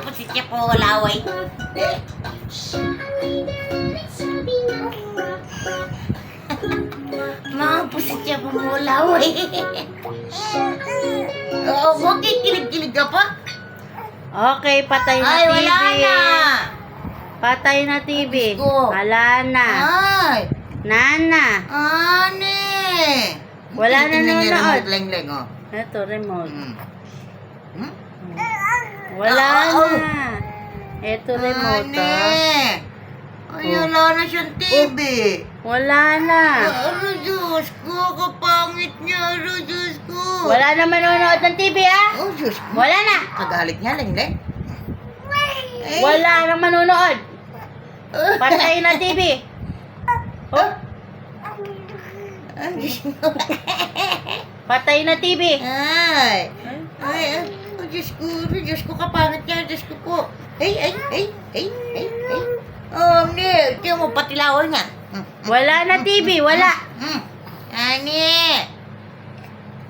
pusit niya po laway. Mga pusit niya po laway. Oo, bakit kilig-kilig ka pa? Okay, patay na Ay, TV. wala na. Patay na TV. Ko. Wala na. Ay, Nana. ane. Wala na nanonood. Leng-leng, oh. Ito, remote. Hmm? Wala Oh. na. Ito, remote. Ane. Oh. Ay, wala na siyang TV. Wala na. Ano, Diyos ko, kapangit niya, ano, Diyos ko. Wala na manonood ng TV, ah. Oh, Diyos ko. Wala na. Kagalit niya, Leng-leng. Eh, Wala na manonood. Patay na TV. Oh, Ang Diyos ko. patay na TV. Ay, oh, Diyos ko, kapangit niya, Diyos ko po. Ay. Oh, ne, tiyan mo, patilawan niya. Wala na TV, wala. Ani.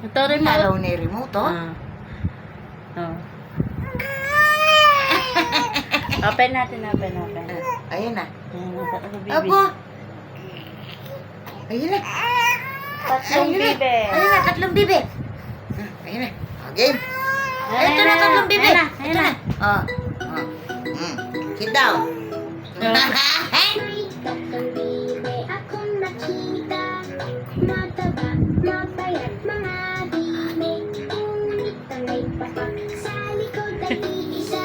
Ito, remote. Lalaw ni remote, oh. Oh. Open natin, open. Ayun na. Ayan, nasa baby. Abo. Ayun na. Tatlong Ayun na. bibe. Ayun na, tatlong bibe. Ayun na. Okay. Ito na, tatlong bibe. Ayun Ito na. na. Oh. Sit down. Tatlong bibe akong nakita, mataba, mapayat mga bibe, ngunit ang may papak sa likod ay iisa.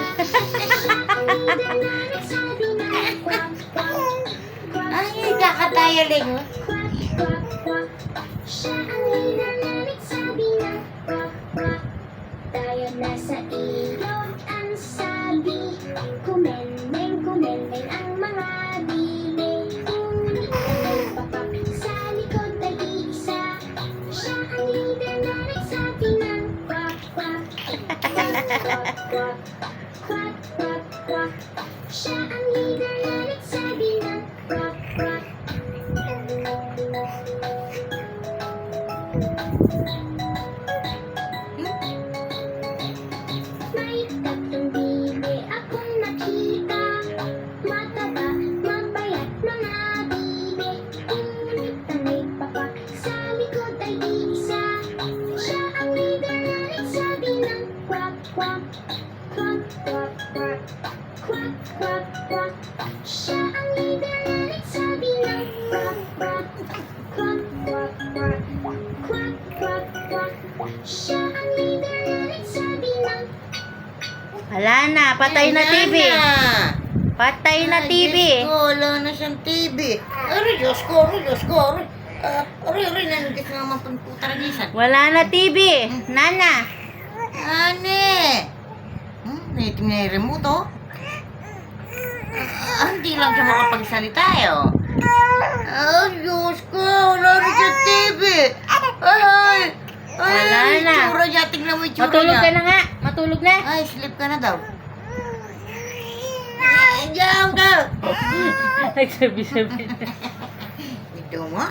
Ang na nagsabi na kwak, kwak, kwak, Ay, kakataya lang. Oh. kwak, kwak, kwak. Siya ang ina na nagsabi na kwak, kwak. Tayo na sa ilog ang sabi, kumendeng ang mga bibe, ngunit ang may papak sa likod ay iisa. Siya ang leader na nagsabi ng kwak, kwak, kwak, kwak, kwak, kwak, kwak, kwak. Siya ang leader na nagsabi ng kwak, kwak. May tatlong bibe akong nakita, mataba, mapayat mga bibe, ngunit ang may papak sa likod ay iisa. Siya ang leader na nagsabi ng kwak, kwak, kwak, kwak, kwak, kwak, kwak, kwak. Siya ang leader na nagsabi ng kwak, kwak, kwak, kwak, kwak, kwak, kwak, kwak. Siya ang leader na nagsabi ng Wala na, patay na TV. Na. Patay na TV. Diyos ko, wala na siyang TV. Aray, Diyos ko. Aray, nanigit na naman pang putaragisan. Wala na TV. Nana. Ane. Naitim na yung remote, oh. Hindi lang siya makapagsalita, eh, oh. Diyos ko, wala na siyang TV. Wala na. Itsura niya, tingnan mo itsura Matulog niya. ka na nga. Matulog na. Ay, sleep ka na daw. Diyan ka. Nagsabi-sabi. Ito mo?